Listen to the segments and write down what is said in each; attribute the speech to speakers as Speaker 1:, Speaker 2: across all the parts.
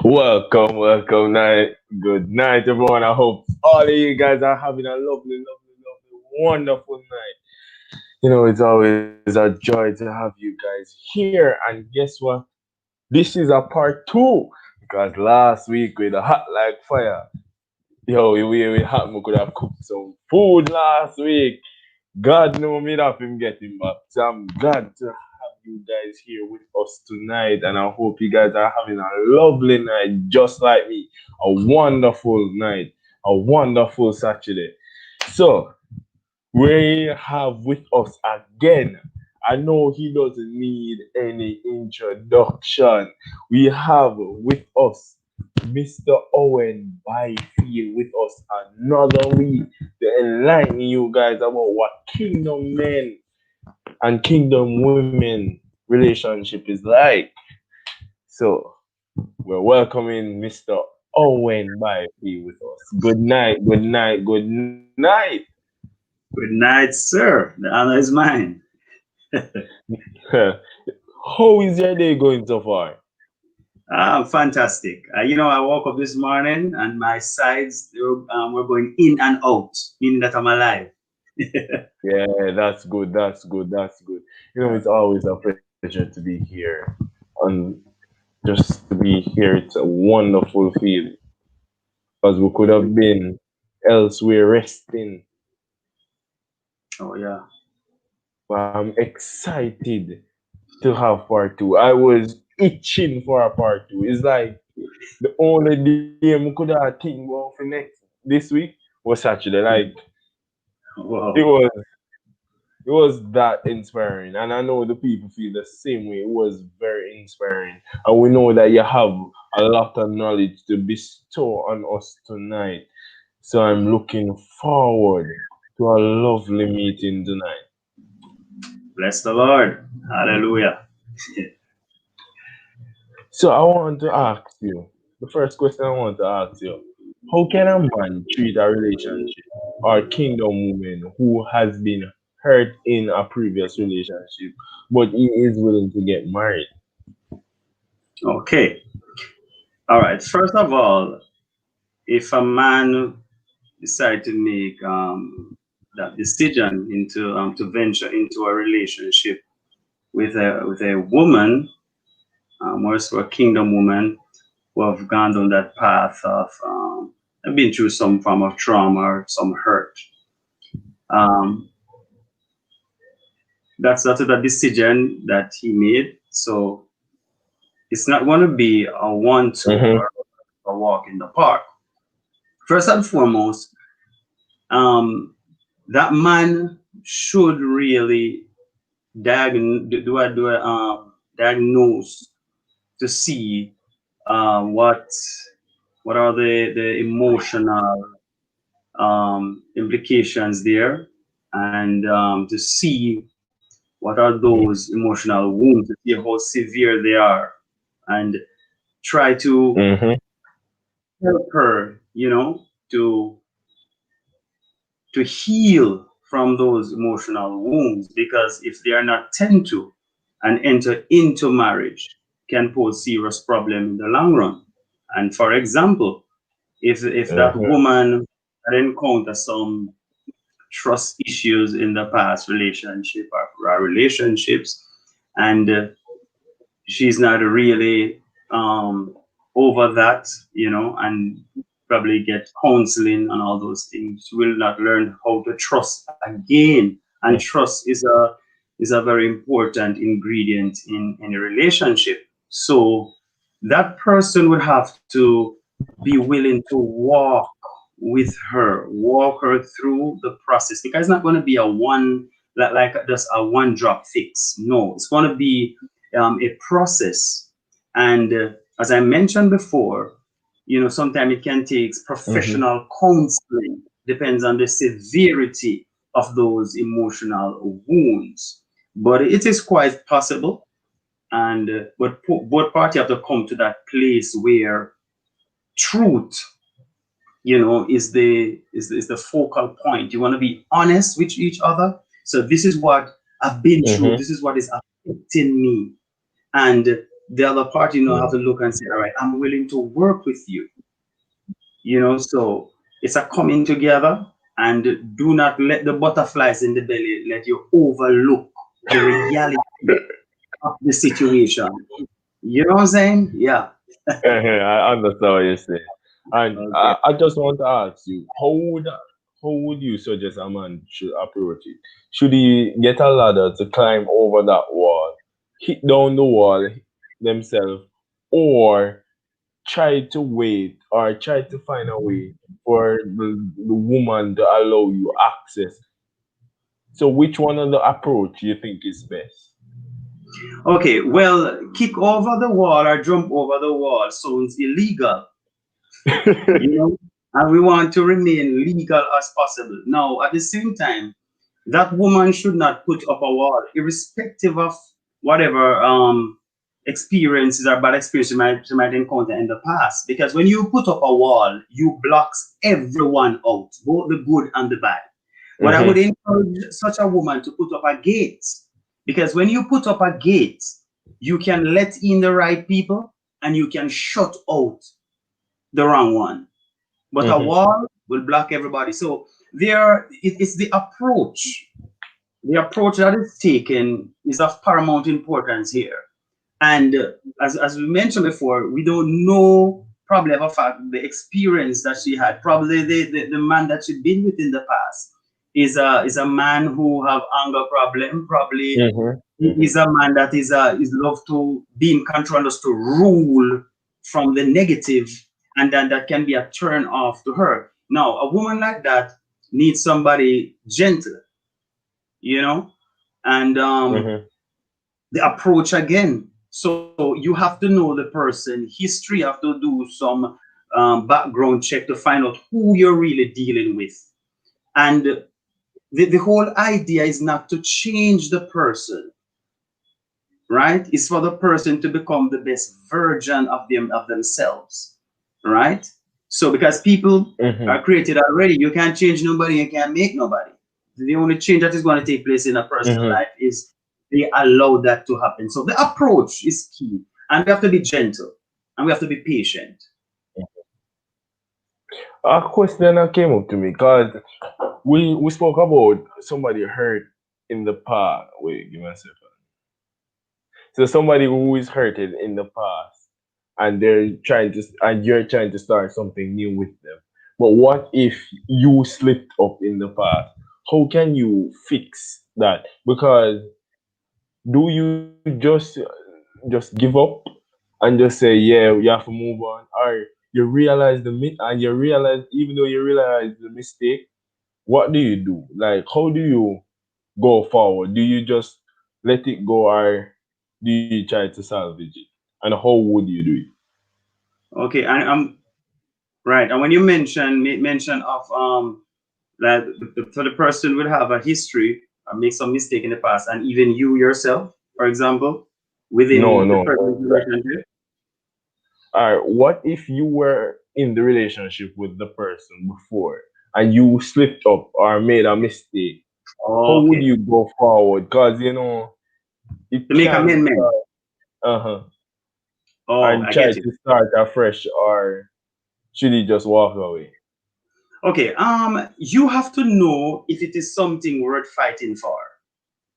Speaker 1: Welcome night. Good night, everyone. I hope all of you guys are having a lovely, wonderful night. It's always a joy to have you guys here. And guess what? This is a part two because last week with the hot like fire. We hot. We could have cooked some food last week. God know me that him getting back. So I'm glad to have you guys here with us tonight, and I hope you guys are having a lovely night, just like me. A wonderful night, a wonderful Saturday. So we have with us again. I know he doesn't need any introduction. We have with us Mr. Owen Byfield with us another week to enlighten you guys about what kingdom men and kingdom women relationship is like. So we're welcoming Mr. Owen Byfield with us. Good night, good night, good night.
Speaker 2: Good night, sir. The honor is mine.
Speaker 1: How is your day going so far?
Speaker 2: Fantastic. I woke up this morning and my sides were going in and out, meaning that I'm alive.
Speaker 1: Yeah, that's good. That's good. That's good. It's always a pleasure to be here. And just to be here, it's a wonderful feeling. Because we could have been elsewhere resting.
Speaker 2: Oh, yeah.
Speaker 1: But I'm excited to have part two. I was itching for a part two. It's like the only day we could have think about for this week was Saturday. Like it
Speaker 2: Wow.
Speaker 1: was it was that inspiring, and I know the people feel the same way. It was very inspiring, and we know that you have a lot of knowledge to bestow on us tonight. So I'm looking forward to a lovely meeting tonight.
Speaker 2: Bless the Lord. Hallelujah.
Speaker 1: So I want to ask you the first question I want to ask you: how can a man treat a relationship or kingdom woman who has been hurt in a previous relationship, but he is willing to get married?
Speaker 2: Okay. All right. First of all, if a man decide to make that decision into to venture into a relationship with a woman, more so a kingdom woman, who have gone down that path of have been through some form of trauma or some hurt. Um, that's a decision that he made. So it's not going to be a one-two
Speaker 1: Mm-hmm.
Speaker 2: or a walk in the park. First and foremost, um, that man should really diagnose to see what are the emotional implications there, and to see what are those emotional wounds, to see how severe they are, and try to
Speaker 1: Mm-hmm.
Speaker 2: help her, to heal from those emotional wounds, because if they are not tend to and enter into marriage, can pose serious problem in the long run. And for example, if that
Speaker 1: Mm-hmm.
Speaker 2: woman had encountered some trust issues in the past relationship or relationships, and she's not really over that, and probably get counseling and all those things, she will not learn how to trust again. And trust is a very important ingredient in any relationship. So that person would have to be willing to walk her through the process, because it's not going to be a one, like just a one drop fix. No, it's going to be a process. And as I mentioned before, sometimes it can take
Speaker 1: Mm-hmm.
Speaker 2: professional counseling, depends on the severity of those emotional wounds. But it is quite possible. And but both parties have to come to that place where truth, is the focal point. You want to be honest with each other. So this is what I've been through.
Speaker 1: Mm-hmm.
Speaker 2: This is what is affecting me. And the other party have to
Speaker 1: Mm.
Speaker 2: look and say, all right, I'm willing to work with you. So it's a coming together, and do not let the butterflies in the belly let you overlook the reality of the situation. You know what I'm saying? Yeah.
Speaker 1: I understand what you're saying. And
Speaker 2: Okay.
Speaker 1: I just want to ask you, how would you suggest a man should approach it? Should he get a ladder to climb over that wall, hit down the wall themselves, or try to wait or try to find a way for the woman to allow you access? So which one of the approach you think is best?
Speaker 2: Okay. Well, kick over the wall or jump over the wall sounds illegal, you know, and we want to remain legal as possible. Now, at the same time, that woman should not put up a wall, irrespective of whatever experiences or bad experiences she might encounter in the past. Because when you put up a wall, you blocks everyone out, both the good and the bad. But I would
Speaker 1: Mm-hmm.
Speaker 2: encourage such a woman to put up a gate, because when you put up a gate, you can let in the right people and you can shut out the wrong one. But a
Speaker 1: Mm-hmm.
Speaker 2: wall will block everybody. So it's the approach. The approach that is taken is of paramount importance here. And as we mentioned before, we don't know probably of a fact the experience that she had. Probably the man that she'd been with in the past is a man who have anger problem. Probably
Speaker 1: Mm-hmm.
Speaker 2: he
Speaker 1: Mm-hmm.
Speaker 2: is a man that is love to be in control, and just to rule from the negative, and then that can be a turn off to her. Now, a woman like that needs somebody gentle, you know, and
Speaker 1: Mm-hmm.
Speaker 2: the approach again. So you have to know the person history. You have to do some background check to find out who you're really dealing with. And the whole idea is not to change the person, right? It's for the person to become the best version of themselves, right? So because people
Speaker 1: Mm-hmm.
Speaker 2: are created already, you can't change nobody, you can't make nobody. The only change that is going to take place in a person's
Speaker 1: Mm-hmm.
Speaker 2: life is they allow that to happen. So the approach is key, and we have to be gentle, and we have to be patient.
Speaker 1: A question that came up to me because we spoke about somebody hurt in the past. Wait, give me a second. So somebody who is hurted in the past, and you're trying to start something new with them. But what if you slipped up in the past? How can you fix that? Because do you just give up and just say, yeah, you have to move on, or you realize and you realize, even though you realize the mistake, what do you do? Like, how do you go forward? Do you just let it go, or do you try to salvage it? And how would you do it?
Speaker 2: Okay, and right. And when you mention of that so the person would have a history or make some mistake in the past, and even you yourself, for example,
Speaker 1: No,
Speaker 2: within the
Speaker 1: no,
Speaker 2: person's
Speaker 1: no.
Speaker 2: relationship.
Speaker 1: All right, what if you were in the relationship with the person before and you slipped up or made a mistake? How would
Speaker 2: Okay,
Speaker 1: you go forward? Because it
Speaker 2: to make
Speaker 1: can
Speaker 2: amendment.
Speaker 1: start, uh-huh,
Speaker 2: Oh,
Speaker 1: and
Speaker 2: I
Speaker 1: try
Speaker 2: get you.
Speaker 1: to start afresh, or should he just walk away?
Speaker 2: Okay, you have to know if it is something worth fighting for,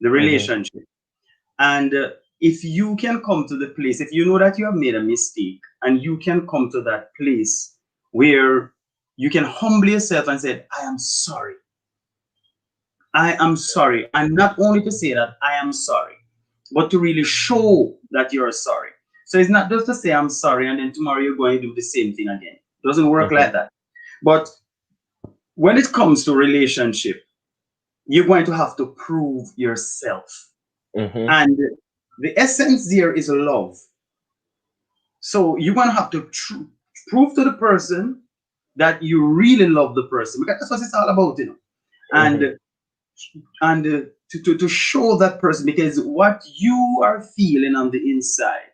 Speaker 2: the
Speaker 1: Mm-hmm.
Speaker 2: relationship. And if you can come to the place, if you know that you have made a mistake, and you can come to that place where you can humble yourself and say, I am sorry. I am sorry. And not only to say that I am sorry, but to really show that you're sorry. So it's not just to say I'm sorry and then tomorrow you're going to do the same thing again. It doesn't work
Speaker 1: Mm-hmm.
Speaker 2: like that. But when it comes to relationship, you're going to have to prove yourself.
Speaker 1: Mm-hmm.
Speaker 2: And the essence there is love. So you're going to have to prove to the person that you really love the person, because that's what it's all about,
Speaker 1: Mm-hmm.
Speaker 2: and to show that person, because what you are feeling on the inside,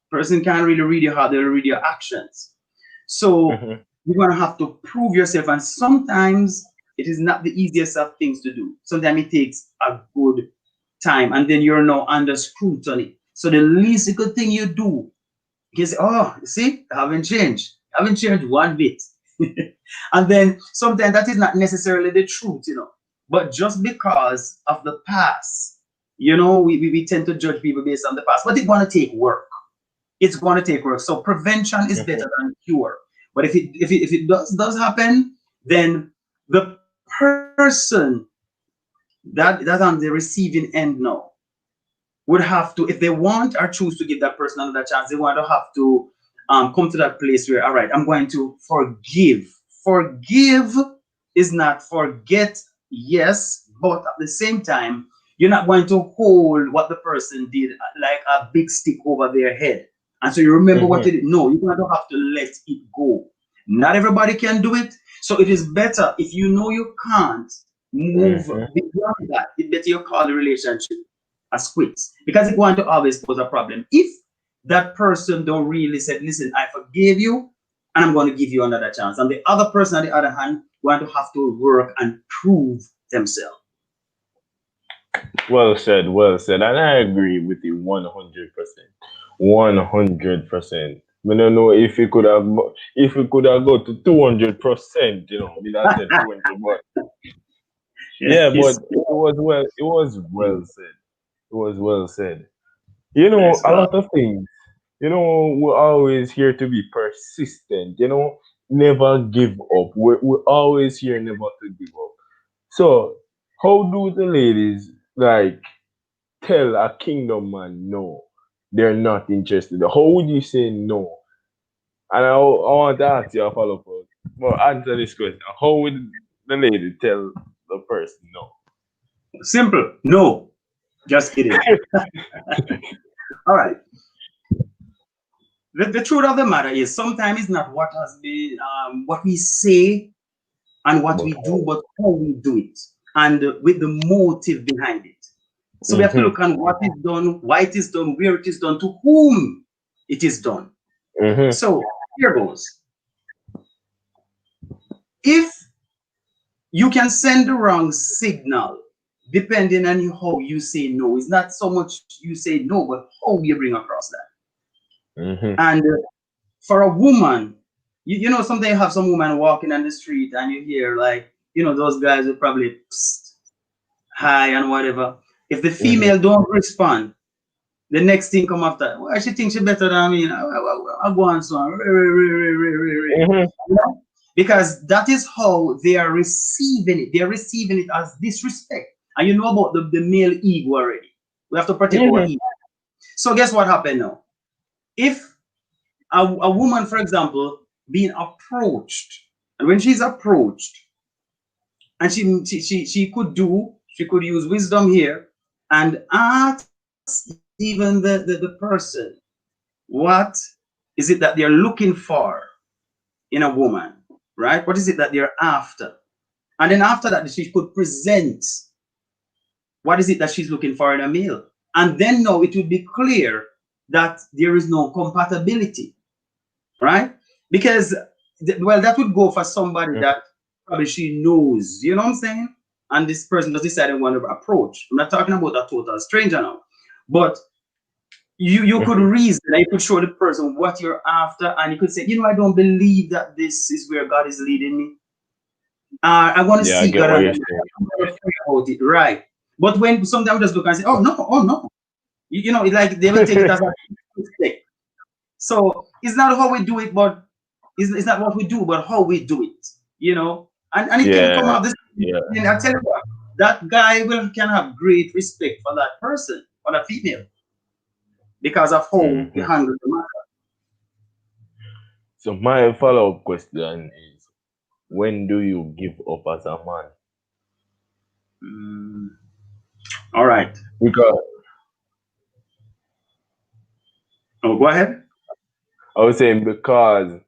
Speaker 2: person can't really read your heart, they'll read your actions. So
Speaker 1: Mm-hmm.
Speaker 2: you're going to have to prove yourself, and sometimes it is not the easiest of things to do. Sometimes it takes a good time, and then you're now under scrutiny. So the least good thing you do, you say, oh, you see, I haven't changed. I haven't changed one bit. And then sometimes that is not necessarily the truth, but just because of the past, we tend to judge people based on the past, but it's going to take work. It's going to take work. So prevention is better than cure. But if it does happen, then the person that's on the receiving end now would have to, if they want or choose to give that person another chance, they want to have to come to that place where, all right, I'm going to forgive. Forgive is not forget, yes, but at the same time, you're not going to hold what the person did like a big stick over their head. And so you remember what they did. No, you're going to have to let it go. Not everybody can do it. So it is better if you know you can't move beyond that. It's better you call the relationship as quits, because it's going to always pose a problem. If that person don't really say, listen, I forgave you and I'm going to give you another chance, and the other person on the other hand going to have to work and prove themselves.
Speaker 1: Well said, well said. And I agree with you 100%. 100%. I don't know if we could have got to 200%, we not said 200, but yeah, but
Speaker 2: Yes,
Speaker 1: it was well said. It was well said.
Speaker 2: yes,
Speaker 1: A
Speaker 2: God.
Speaker 1: lot of things. We're always here to be persistent, never give up. We're always here never to give up. So, how do the ladies like tell a kingdom man no, they're not interested? How would you say no? And I want to ask you a follow up. Well, answer this question. How would the lady tell the person no?
Speaker 2: Simple. No. Just kidding. All right. The truth of the matter is sometimes it's not what has been what we say and what
Speaker 1: But
Speaker 2: we do, but how we do it, and with the motive behind it. So we have to
Speaker 1: mm-hmm,
Speaker 2: look at what is done, why it is done, where it is done, to whom it is done.
Speaker 1: mm-hmm,
Speaker 2: So here goes. If you can send the wrong signal, depending on how you say no, it's not so much you say no, but how you bring across that.
Speaker 1: mm-hmm,
Speaker 2: And for a woman, sometimes you have some woman walking on the street and you hear like, those guys are probably psst, hi and whatever. If the
Speaker 1: mm-hmm,
Speaker 2: female don't respond, the next thing come after, well, she thinks she better than me. I go on so on.
Speaker 1: mm-hmm.
Speaker 2: Because that is how they are receiving it. They are receiving it as disrespect. And you know about the male ego already. We have to protect our ego. So guess what happened now? If a woman, for example, being approached, and when she's approached, and she could use wisdom here and ask even the person, what is it that they're looking for in a woman, right? What is it that they're after? And then after that, she could present what is it that she's looking for in a male. And then now it would be clear that there is no compatibility, right? Because, well, that would go for somebody that probably she knows, you know what I'm saying? And this person does decide they want to approach. I'm not talking about a total stranger now, but you could reason, and you could show the person what you're after, and you could say, I don't believe that this is where God is leading me. I want to
Speaker 1: Yeah, I
Speaker 2: see
Speaker 1: get
Speaker 2: God
Speaker 1: what
Speaker 2: and
Speaker 1: you're saying.
Speaker 2: I'm going to pray about it, right? But when sometimes we just look and say, oh no, it's like they will take it as a mistake. So it's not how we do it, but it's not what we do, but how we do it, and it can come
Speaker 1: Yeah,
Speaker 2: out this.
Speaker 1: yeah.
Speaker 2: And I tell you what, that guy can have great respect for that person, for that female, because of how he
Speaker 1: Mm-hmm.
Speaker 2: handles the matter.
Speaker 1: So my follow-up question is, when do you give up as a man?
Speaker 2: Mm, all right.
Speaker 1: Because
Speaker 2: Oh, go ahead.
Speaker 1: I was saying because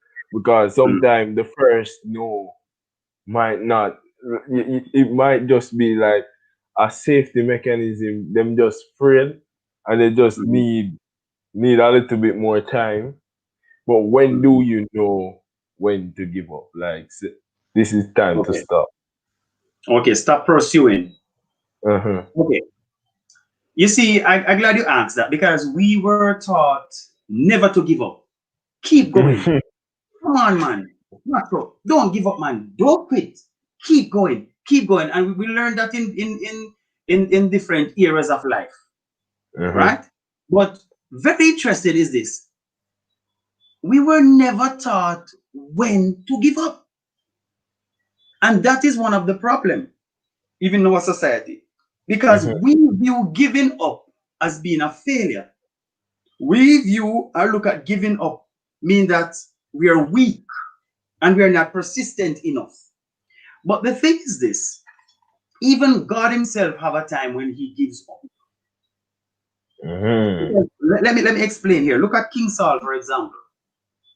Speaker 1: sometimes the first no might not, it might just be like a safety mechanism. Them just afraid and they just
Speaker 2: Mm,
Speaker 1: need a little bit more time. But when
Speaker 2: mm,
Speaker 1: do you know when to give up? Like this is time to
Speaker 2: okay.
Speaker 1: stop.
Speaker 2: Okay. Stop pursuing.
Speaker 1: Uh-huh.
Speaker 2: Okay. You see, I'm glad you asked that because we were taught never to give up. Keep going. Come on, man. Not so. Don't give up, man. Don't quit. Keep going. Keep going. And we learned that in different areas of life,
Speaker 1: Mhm.
Speaker 2: right? But very interesting is this. We were never taught when to give up. And that is one of the problem, even in our society. Because
Speaker 1: Mhm.
Speaker 2: we view giving up as being a failure. We view or look at giving up mean that we are weak and we are not persistent enough. But the thing is this, even God himself have a time when he gives up.
Speaker 1: Mhm.
Speaker 2: Because let me explain here. Look at King Saul, for example.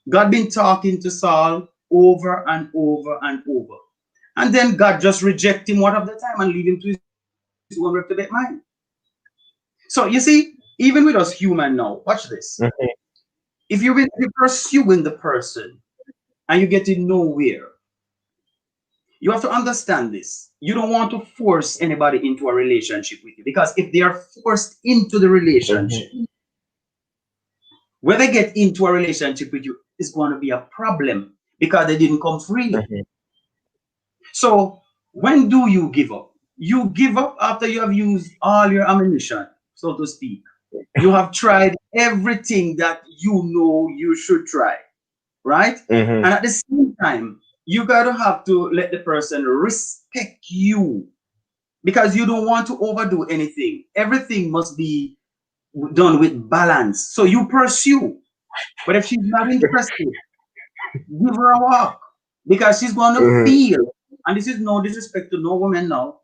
Speaker 2: God been talking to Saul over and over and over. And then God just reject him one of the time and leave him to his own reprobate mind. So you see, even with us human now, watch this.
Speaker 1: Mhm.
Speaker 2: If you've been pursuing the person and you're getting nowhere, you have to understand this. You don't want to force anybody into a relationship with you because if they are forced into the
Speaker 1: Mhm.
Speaker 2: relationship, when they get into a relationship with you, it's going to be a problem because they didn't come freely.
Speaker 1: Mhm.
Speaker 2: So, when do you give up? You give up after you have used all your ammunition, so to speak. You have tried everything that you know you should try, right?
Speaker 1: Mhm.
Speaker 2: And at the same time, you got to have to let the person respect you because you don't want to overdo anything. Everything must be done with balance. So you pursue. But if she's not interested, give her a walk because she's going to
Speaker 1: Mhm.
Speaker 2: feel, and this is no disrespect to no woman now,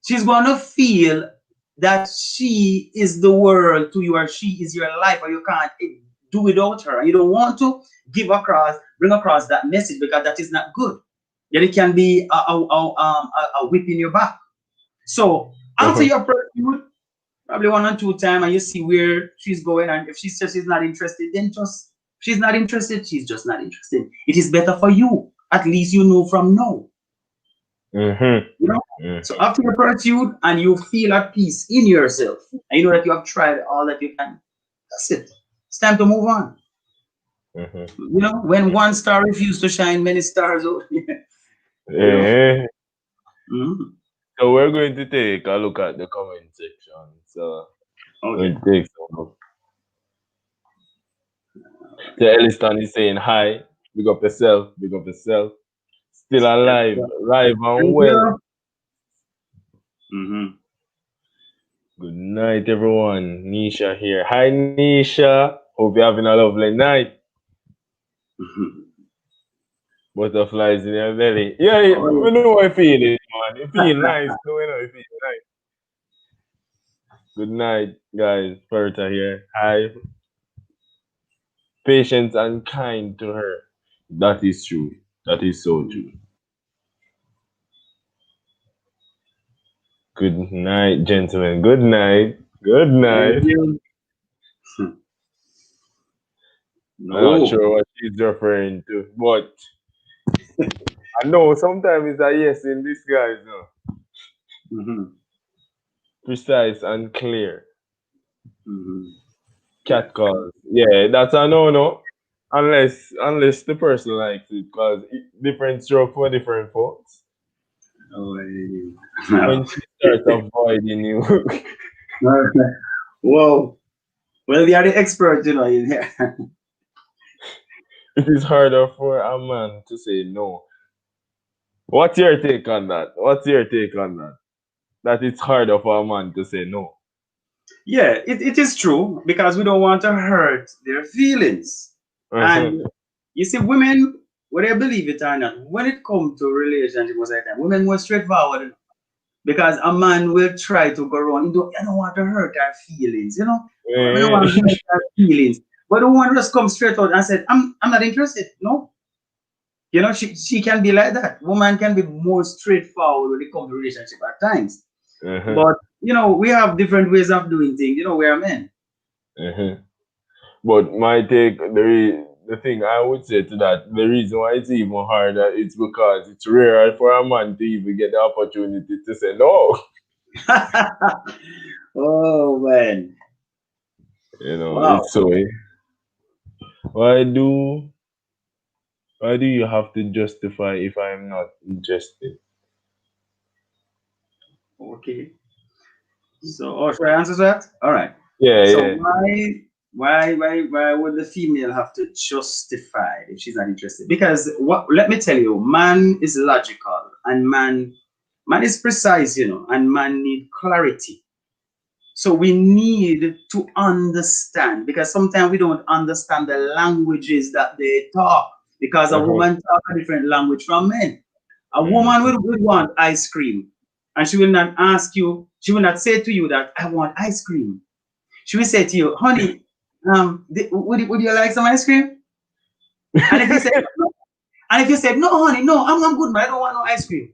Speaker 2: she's going to feel that she is the world to you or she is your life or you can't do without her. And you don't want to bring across that message because that is not good. Then it can be a whip in your back. So after
Speaker 1: Mhm.
Speaker 2: your pursuit, probably one or two times, and you see where she's going, and if she says she's not interested, then just she's not interested. She's just not interested. It is better for you. At least you know from now.
Speaker 1: Mhm.
Speaker 2: You know.
Speaker 1: Mhm.
Speaker 2: So after your pursuit, and you feel at peace in yourself, and you know that you have tried all that you can. That's it. It's time to move on.
Speaker 1: Mhm.
Speaker 2: You know, when one star refused to shine, many stars. You know.
Speaker 1: Eh.
Speaker 2: Mhm.
Speaker 1: So we're going to take a look at the comment section. So we're
Speaker 2: Okay.
Speaker 1: going to take some look. So Elliston is saying hi, big up yourself, big up yourself. Still alive, live and
Speaker 2: Thank
Speaker 1: well.
Speaker 2: you. Mm-hmm.
Speaker 1: Good night, everyone. Nisha here. Hi, Nisha. Hope you're having a lovely night. Butterflies in your belly. Yeah,
Speaker 2: Oh,
Speaker 1: we know I feel it, man. You feel nice. No, we know you feel nice. Good night, guys. Berta here. Hi. Patient and kind to her. That is true. That is so true. Good night, gentlemen. Good night. Good
Speaker 2: thank
Speaker 1: night.
Speaker 2: you.
Speaker 1: I'm not
Speaker 2: No.
Speaker 1: sure what she's referring to, but I know sometimes it's a yes in disguise, no.
Speaker 2: Mm-hmm.
Speaker 1: Precise and clear.
Speaker 2: Mm-hmm.
Speaker 1: Cat calls. Yeah, that's a no. Unless the person likes it, because different stroke for different folks.
Speaker 2: Oh,
Speaker 1: When she starts avoiding you,
Speaker 2: Whoa. Well, they are the expert, you know. In here.
Speaker 1: it is harder for a man to say no. What's your take on that? What's your take on that? That it's harder for a man to say no.
Speaker 2: Yeah, it is true because we don't want to hurt their feelings.
Speaker 1: Uh-huh.
Speaker 2: And you see, women, whether you believe it or not, when it comes to relationship most of the time, women more straightforward because a man will try to go around. You don't want to hurt our feelings, you know. We don't want to
Speaker 1: Eh,
Speaker 2: hurt our feelings. But the one just come straight out and said, I'm not interested. No. You know, she can be like that. Woman can be more straightforward when it comes to relationship at times.
Speaker 1: uh-huh.
Speaker 2: But you know, we have different ways of doing things. You know, we are men.
Speaker 1: Uh-huh. But my take, the thing I would say to that, the reason why it's even harder is because it's rare for a man to even get the opportunity to say no.
Speaker 2: Oh man. Wow.
Speaker 1: It's so. Why do why do you have to justify if I'm not interested?
Speaker 2: Okay. So, oh, should I answer that? All right.
Speaker 1: Yeah,
Speaker 2: So
Speaker 1: yeah.
Speaker 2: why would the female have to justify if she's not interested? Because what? Let me tell you, man is logical, and man is precise, and man need clarity. So we need to understand because sometimes we don't understand the languages that they talk because a
Speaker 1: Uh-huh.
Speaker 2: woman talk a different language from men. A woman
Speaker 1: Mm-hmm.
Speaker 2: would want ice cream and she will not ask you, she will not say to you that I want ice cream. She will say to you, honey, would you like some ice cream? And if you say no, and if you said no, honey, no, I'm good, man. I don't want no ice cream.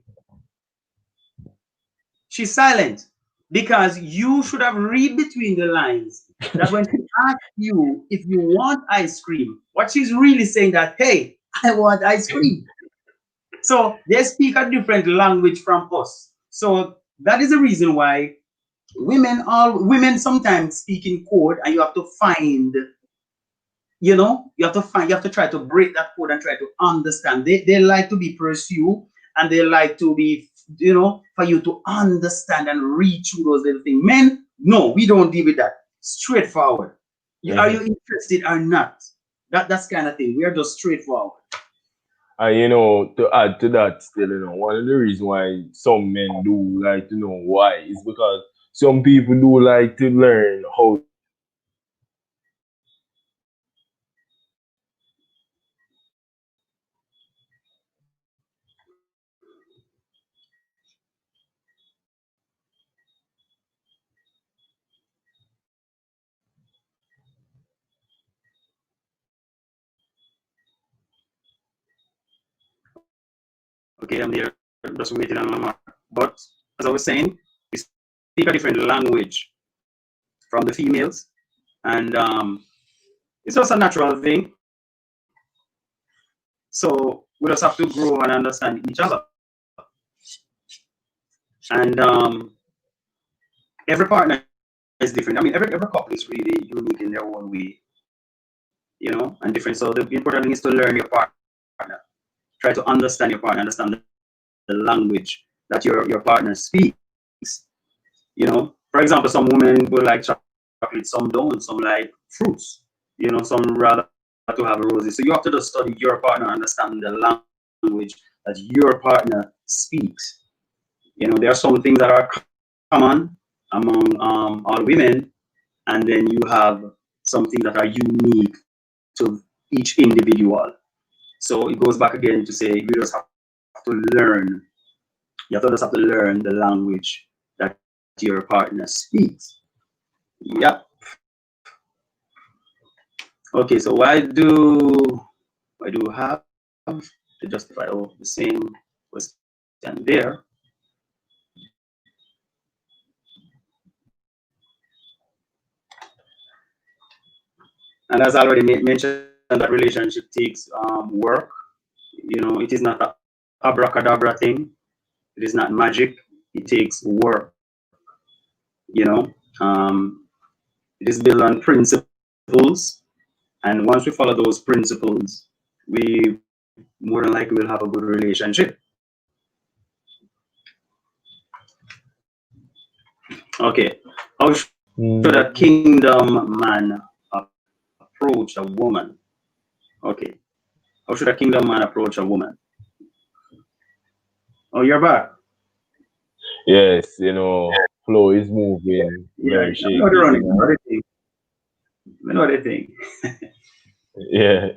Speaker 2: She's silent because you should have read between the lines that when she asks you if you want ice cream, what she's really saying that, hey, I want ice cream. So they speak a different language from us. So that is the reason why women sometimes speak in code and you have to find, you have to try to break that code and try to understand. They like to be pursued and they like to be, for you to understand and read through those little things. Men, no, we don't deal with that. Straightforward. Are you
Speaker 1: Mm-hmm.
Speaker 2: interested or not? That's kind of thing. We are just straightforward.
Speaker 1: And to add to that still, one of the reasons why some men do like to know why is because some people do like to learn how to justify themselves.
Speaker 2: Okay, I'm there just waiting on my mark. But as I was saying, we speak a different language from the females, and it's just a natural thing. So we just have to grow and understand each other. And every partner is different. I mean, every couple is really unique in their own way, and different. So the important thing is to learn your partner, try to understand your partner, understand the language that your partner speaks. For example, some women will like chocolate, some don't. Some like fruits. Some rather to have roses. So you have to just study your partner, understand the language that your partner speaks. There are some things that are common among all women, and then you have some things that are unique to each individual. So it goes back again to say you just have to learn. You have to just have to learn the language that your partner speaks. Yep. Okay, so why do have to justify the same question there? And as I already mentioned, that relationship takes work. It is not a abracadabra thing. It is not magic. It takes work. Um, it is built on principles, and once we follow those principles, we more than likely will have a good relationship. Okay, how should a kingdom man approach a woman? Okay, how should a kingdom man approach a woman? Oh, you're back.
Speaker 1: Yes, flow is moving,
Speaker 2: Yeah,
Speaker 1: very
Speaker 2: I know the
Speaker 1: shaky
Speaker 2: running.
Speaker 1: tonight.
Speaker 2: I know the thing.
Speaker 1: Yeah.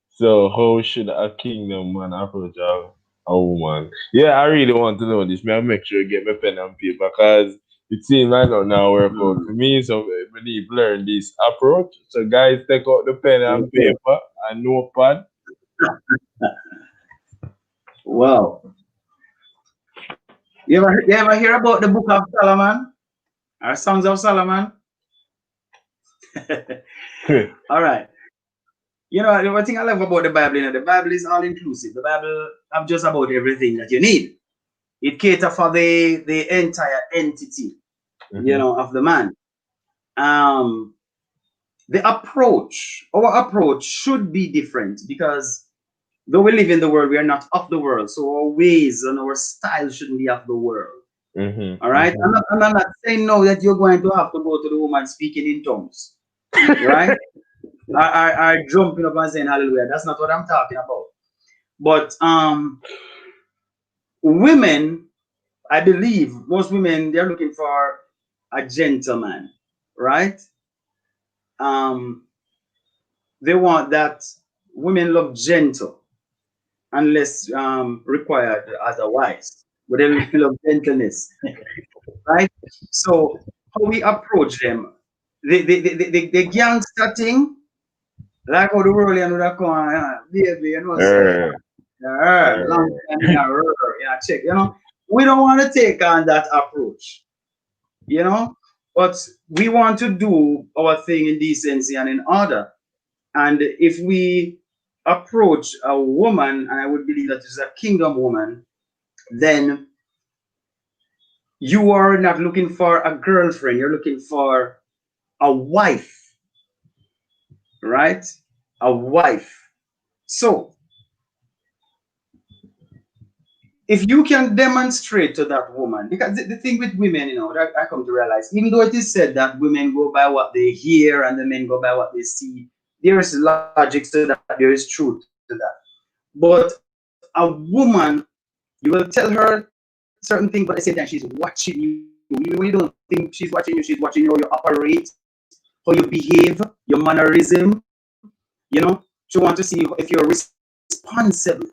Speaker 1: So how should a kingdom man approach a woman? Yeah, I really want to know this. May I make sure you get my pen and paper because it seems like not now work out for me. So we need to learn this approach. So guys, take out the pen and
Speaker 2: Okay.
Speaker 1: paper and notepad.
Speaker 2: Wow. You ever hear about the book of Solomon? Or Songs of Solomon? All right. The one thing I love about the Bible, the Bible is all inclusive. The Bible have just about everything that you need. It caters for the entire entity. you know, of the man. Um, our approach should be different because though we live in the world, we are not of the world. So our ways and our style shouldn't be of the world. All right. I'm not saying no that you're going to have to go to the woman speaking in tongues, right? I jumping up and saying hallelujah. That's not what I'm talking about. But women, I believe most women they're looking for a gentleman, right? Um, they want that women love gentle unless required otherwise. But they love gentleness, right? So how we approach them, the gangster thing, like how the world you know that come on, baby, you know, say, long time in a row, check, you know. We don't want to take on that approach, you know, but we want to do our thing in decency and in order. And if we approach a woman, and I would believe that is a kingdom woman, then you are not looking for a girlfriend, you're looking for a wife, right? A wife. So if you can demonstrate to that woman, because the thing with women, you know, that I come to realize, even though it is said that women go by what they hear and the men go by what they see, there is logic to that, there is truth to that. But a woman, you will tell her certain things, but at the same time, she's watching you. Even when you don't think she's watching you how you operate, how you behave, your mannerism, you know. She wants to see if you're responsible.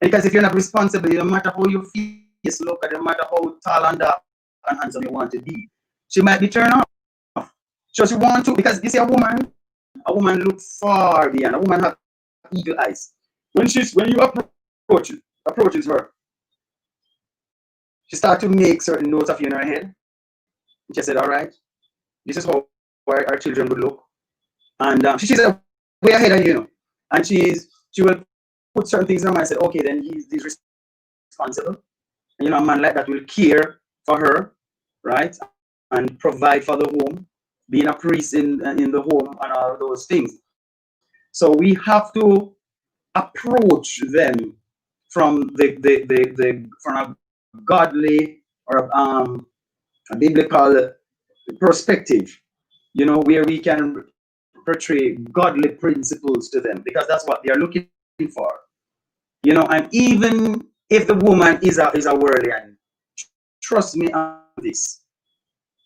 Speaker 2: And because if you're not responsible, no matter how your face look, or no matter how tall and dark and handsome you want to be, she might be turned off. So she want to, because you see a woman look far beyond. A woman have eagle eyes. When you approaches her, she start to make certain notes of you in her head. And she said, all right, this is how our children would look. And she's way ahead of you, know. And she will put certain things in her mind and say, okay, then he's responsible. And you know, a man like that will care for her, right? And provide for the home, being a priest in the home and all those things. So we have to approach them from a godly or a biblical perspective, you know, where we can portray godly principles to them because that's what they are looking for, you know. And even if the woman is a worldly, trust me on this,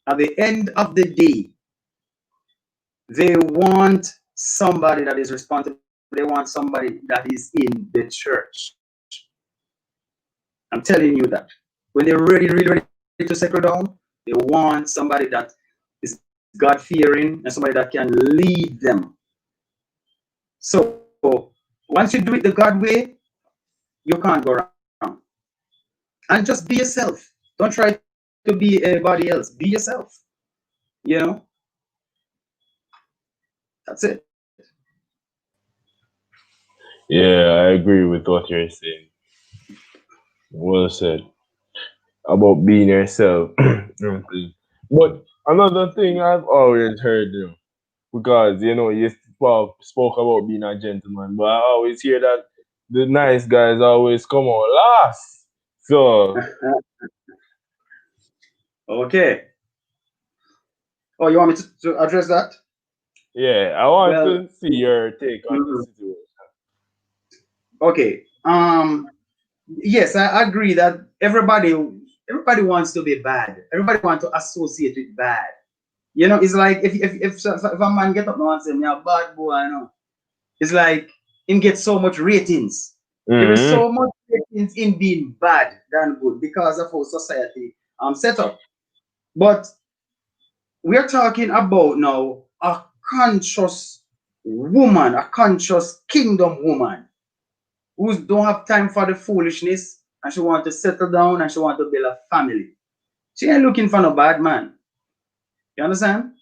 Speaker 2: at the end of the day, they want somebody that is responsible, they want somebody that is in the church. I'm telling you that when they're really ready to settle down, they want somebody that is God fearing and somebody that can lead them. So once you do it the God way, you can't go wrong. And just be yourself. Don't try to be anybody else. Be yourself. You know, that's it.
Speaker 1: Yeah, I agree with what you're saying. Well said. About being yourself. Okay. But another thing I've always heard, because you spoke about being a gentleman, but I always hear that the nice guys always come out last. So
Speaker 2: Okay. Oh, you want me to address that?
Speaker 1: yeah, I want
Speaker 2: Well,
Speaker 1: to see your take on the
Speaker 2: mhm.
Speaker 1: situation.
Speaker 2: Okay. Yes, I agree that everybody wants to be bad. Everybody wants to associate with bad. You know, it's like if a man get up now and say me a bad boy, you know, it's like him get so much ratings. There is
Speaker 1: Mm-hmm.
Speaker 2: so much ratings in being bad than good because of how society set up. But we're talking about now a conscious woman, a conscious kingdom woman who don't have time for the foolishness and she want to settle down and she want to build a family. She ain't looking for no bad man. You understand?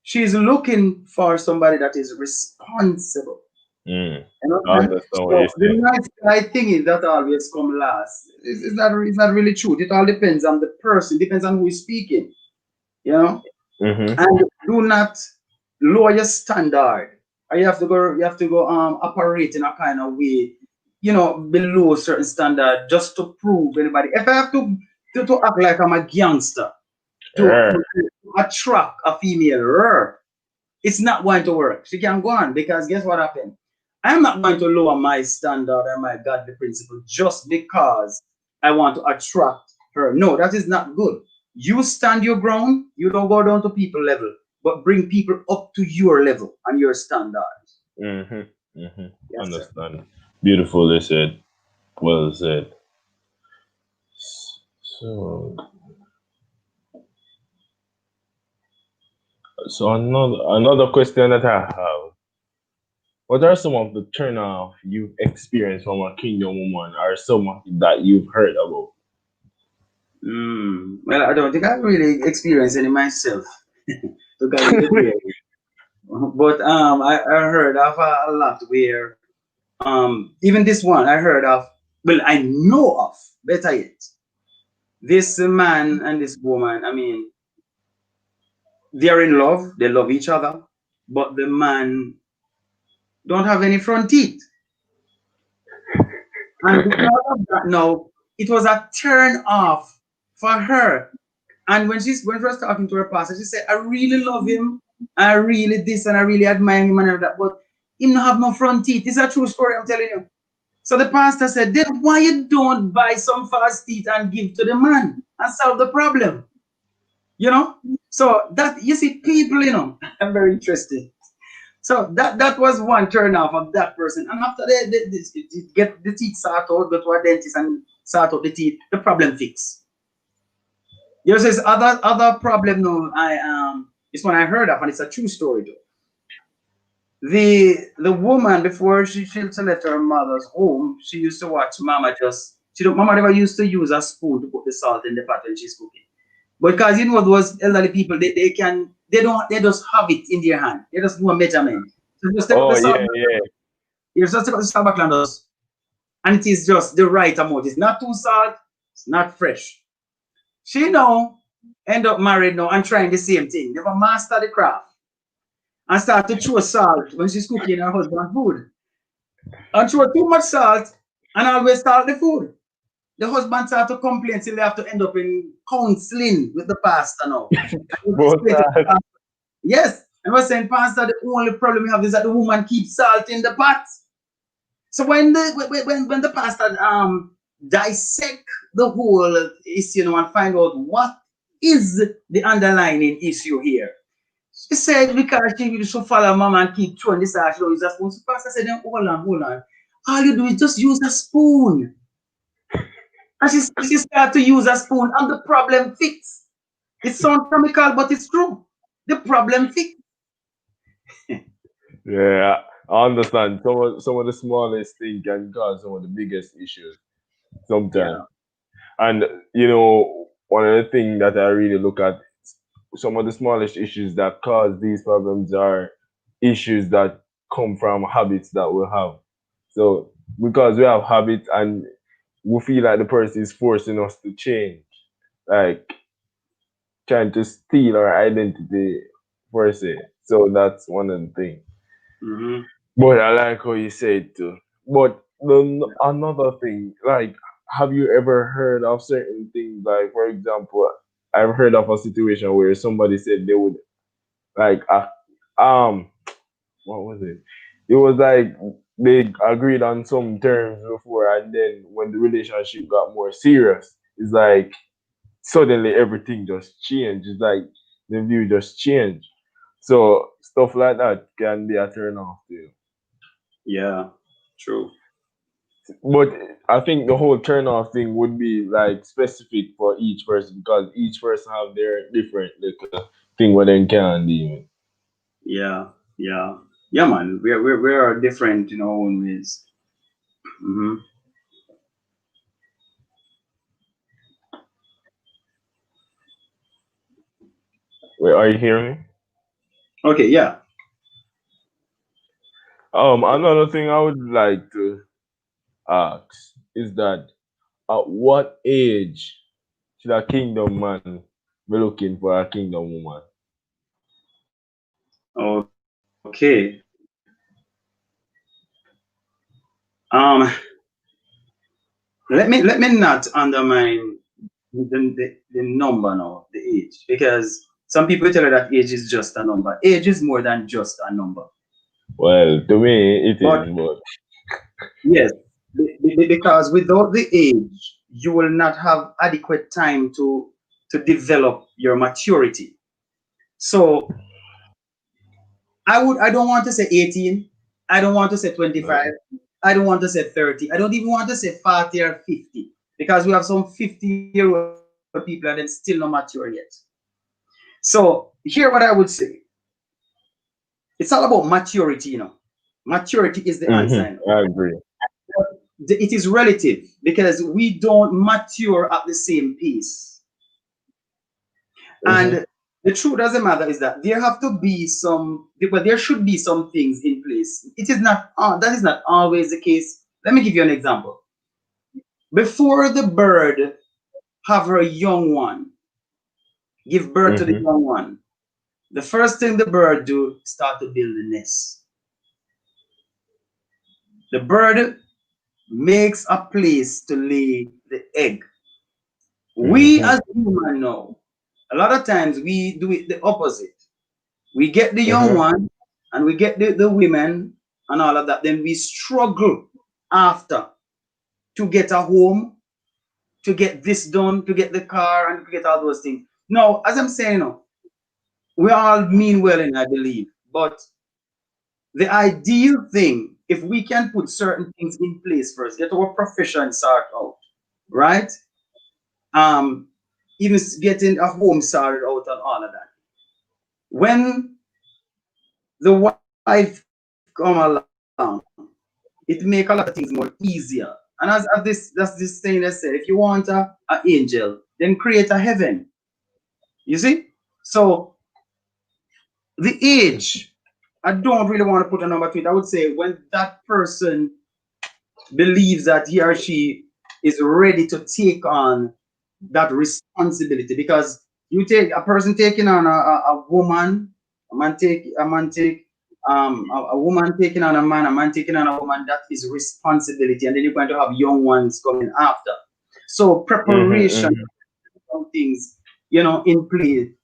Speaker 2: She's looking for somebody that is responsible.
Speaker 1: Mm.
Speaker 2: You
Speaker 1: I
Speaker 2: understand?
Speaker 1: understand what you're
Speaker 2: So the
Speaker 1: saying.
Speaker 2: nice guy thing is that always come last. Is that really true? It all depends on the person, depends on who is speaking. you know,
Speaker 1: Mm-hmm.
Speaker 2: and do not lower your standard. Or you have to go operate in a kind of way, below a certain standard just to prove anybody. If I have to act like I'm a gangster to attract a female, it's not going to work. She can go on because guess what happened? I'm not going to lower my standard and my godly principle just because I want to attract her. No, that is not good. You stand your ground, you don't go down to people level, but bring people up to your level and your standards.
Speaker 1: Mm-hmm. Mm-hmm.
Speaker 2: Yes, sir.
Speaker 1: Understand. Beautifully said. Well said. So, so another question that I have: what are some of the turnoff you've experienced from a kingdom woman, or some of that you've heard about?
Speaker 2: Well, I don't think I've really experienced any myself, to God be the glory. But I heard of a lot where even this one I heard of. Well, I know of better yet. This man and this woman. I mean, they are in love. They love each other, but the man don't have any front teeth, and because of that, now it was a turn off for her. And when she was talking to her pastor, she said, "I really love him. I really this and I really admire him and all that, but him not have no front teeth." It's a true story. I'm telling you. So the pastor said, then why you don't buy some false teeth and give to the man and solve the problem? You know? So that you see, people, are very interesting. So that was one turn off of that person. And after they get the teeth sorted out, go to a dentist and sort out the teeth, the problem fixed. There's this other problem no it's one I heard of, and it's a true story though. The woman before she left her mother's home, she used to watch Mama just she don't Mama never used to use a spoon to put the salt in the pot when she's cooking. Because those elderly people they just have it in their hand. They just do a measurement. So just take up
Speaker 1: Oh
Speaker 2: the salt,
Speaker 1: yeah, yeah.
Speaker 2: you just take up the salt back and just and it is just the right amount. It's not too salt, it's not fresh. She now end up married now and trying the same thing. Never master the craft and start to throw salt when she's cooking her husband's food. And throw too much salt and always salt the food. The husband start to complain till they have to end up in counseling with the pastor now. And he
Speaker 1: Both
Speaker 2: explain to the
Speaker 1: sides.
Speaker 2: pastor, yes, and was saying, Pastor, the only problem we have is that the woman keeps salt in the pot. So when the pastor dissect the whole issue, and find out what is the underlying issue here. She said because she used to follow mama and keep throwing this out, she don't use a spoon. So pastor said, then hold on. All you do is just use a spoon. And she started to use a spoon and the problem fixed. It sounds comical, but it's true. The problem fixed.
Speaker 1: Yeah, I understand. Some of the smallest things can cause some of the biggest issues sometimes.
Speaker 2: Yeah.
Speaker 1: And one of the things that I really look at, some of the smallest issues that cause these problems are issues that come from habits that we have. So because we have habits and we feel like the person is forcing us to change, like trying to steal our identity per se. So that's one of the things.
Speaker 2: Mm-hmm.
Speaker 1: But I like how you say it too. But another thing, like, have you ever heard of certain things? Like, for example, I've heard of a situation where somebody said they would like, what was it? It was like they agreed on some terms before, and then when the relationship got more serious, it's like suddenly everything just changed. It's like the view just changed. So stuff like that can be a turn off to you.
Speaker 2: Yeah. True.
Speaker 1: But I think the whole turn off thing would be like specific for each person because each person have their different little thing where they can deal with.
Speaker 2: Yeah. Yeah. Yeah, man. We are different in our own ways. Mm-hmm.
Speaker 1: Wait, are you hearing me?
Speaker 2: Okay, yeah.
Speaker 1: Another thing I would like to ask is that at what age should a kingdom man me looking for a kingdom woman.
Speaker 2: Okay. Let me not undermine the number now, the age, because some people tell you that age is just a number. Age is more than just a number.
Speaker 1: Well, to me, it
Speaker 2: But
Speaker 1: is, but.
Speaker 2: yes, because without the age, you will not have adequate time to develop your maturity. So I don't want to say 18. I don't want to say 25. I don't want to say 30. I don't even want to say 40 or 50, because we have some 50-year-old people and then still not mature yet. So here what I would say, it's all about maturity. Maturity is the answer.
Speaker 1: I agree.
Speaker 2: It is relative because we don't mature at the same pace.
Speaker 1: Mm-hmm.
Speaker 2: And the truth doesn't matter is that there have to be some, but there should be some things in place. It is not, that is not always the case. Let me give you an example. Before the bird have her young one, give birth to the
Speaker 1: Mm-hmm.
Speaker 2: young one, the first thing the bird do, start to build a nest. The bird makes a place to lay the egg. We
Speaker 1: Mm-hmm.
Speaker 2: as human know, a lot of times we do it the opposite. We get the young
Speaker 1: Uh-huh.
Speaker 2: one and we get the women and all of that. Then we struggle after to get a home, to get this done, to get the car, and to get all those things. Now, as I'm saying, we all mean well, and I believe, but the ideal thing, if we can put certain things in place first, get our profession sorted out, right? Um, Even getting a home sorted out and all of that. When the wife come along, it make a lot of things more easier. And as that's this saying that said, if you want a angel, then create a heaven. You see? So the age, I don't really want to put a number to it. I would say when that person believes that he or she is ready to take on that responsibility, because you take a person taking on a woman, a man take a woman taking on a man taking on a woman, that is responsibility, and then you're going to have young ones coming after. So preparation
Speaker 1: Mm-hmm.
Speaker 2: of things,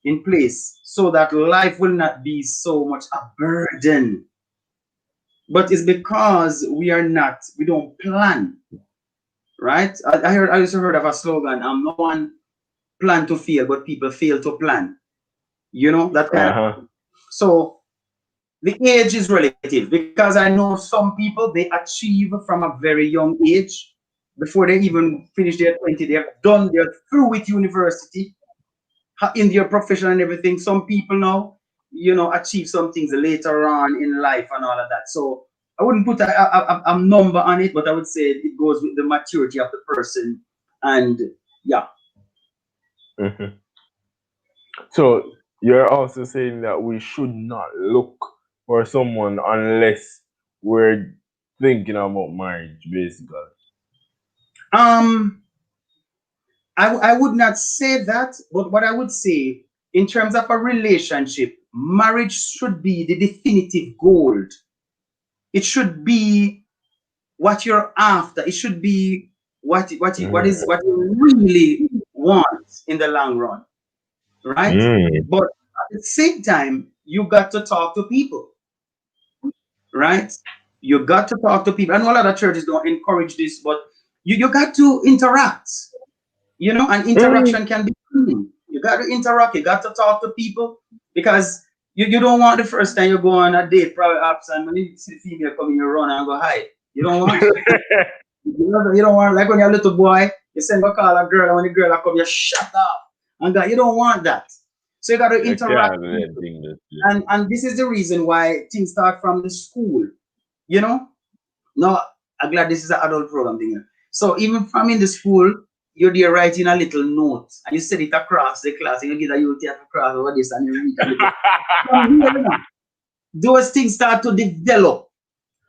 Speaker 2: in place so that life will not be so much a burden. But it's because we don't plan, right? I used to heard of a slogan, no one plan to fail, but people fail to plan. That kind of.
Speaker 1: Uh-huh.
Speaker 2: So the age is relative, because I know some people, they achieve from a very young age. Before they even finish their 20, they're through with university, in their profession and everything. Some people now, achieve some things later on in life and all of that. So I wouldn't put a number on it, but I would say it goes with the maturity of the person. And yeah.
Speaker 1: Mm-hmm. So you're also saying that we should not look for someone unless we're thinking about marriage, basically.
Speaker 2: Um, I would not say that, but what I would say, in terms of a relationship, marriage should be the definitive goal. It should be what you're after. It should be what you really want in the long run, right?
Speaker 1: Mm-hmm.
Speaker 2: But at the same time, you got to talk to people, right? You got to talk to people. I know a lot of churches don't encourage this, but you got to interact. And interaction can be clean. You got to interact, you got to talk to people, because you don't want the first time you go on a date, probably absent, when you see the female coming, you run and go hi. You don't want you don't want, like when you're a little boy, you send a call a girl, and when the girl come, you shut up. And you don't want that. So you got to
Speaker 1: I
Speaker 2: interact
Speaker 1: can't
Speaker 2: with
Speaker 1: let
Speaker 2: people.
Speaker 1: things just.
Speaker 2: And this is the reason why things start from the school. You know, no, I'm glad this is an adult program thing. So even from in the school, you're there writing a little note and you send it across the class and you get a youth across over this and you read a little. From here, those things start to develop.